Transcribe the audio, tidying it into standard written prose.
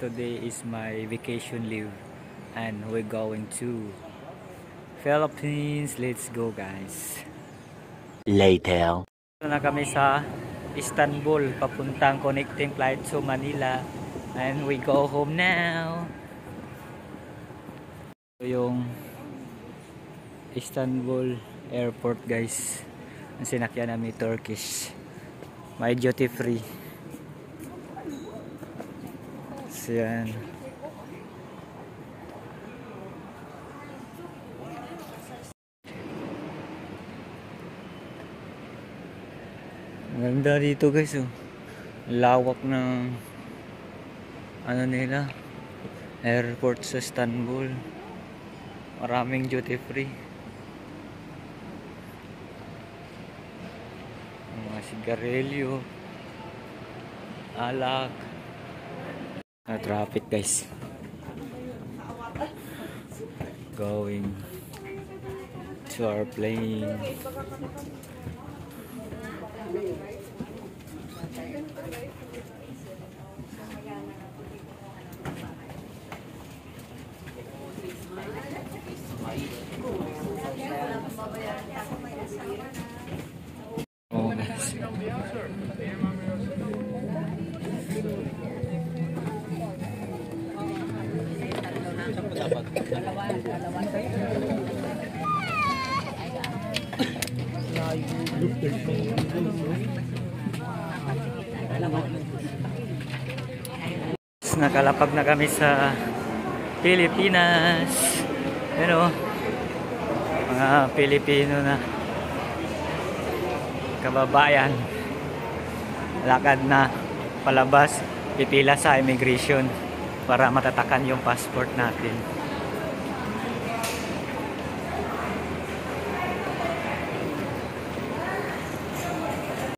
today is my vacation leave and we're going to Philippines. Let's go, guys. Later. Na kami sa Istanbul, papuntang connecting flight to Manila, and we go home now. Ito yung Istanbul airport, guys. Ang sinakyan namin Turkish, may duty free. So yan, ganda dito, guys. Oh, lawak ng ano nila, airport sa Istanbul. Maraming duty free, mga sigarilyo, alak. Traffic, guys. Going to our plane. Oh, guys. Nakalapag na kami sa Pilipinas. Ano, mga Pilipino na kababayan, lakad na palabas, pipila sa immigration para matatakan yung passport natin.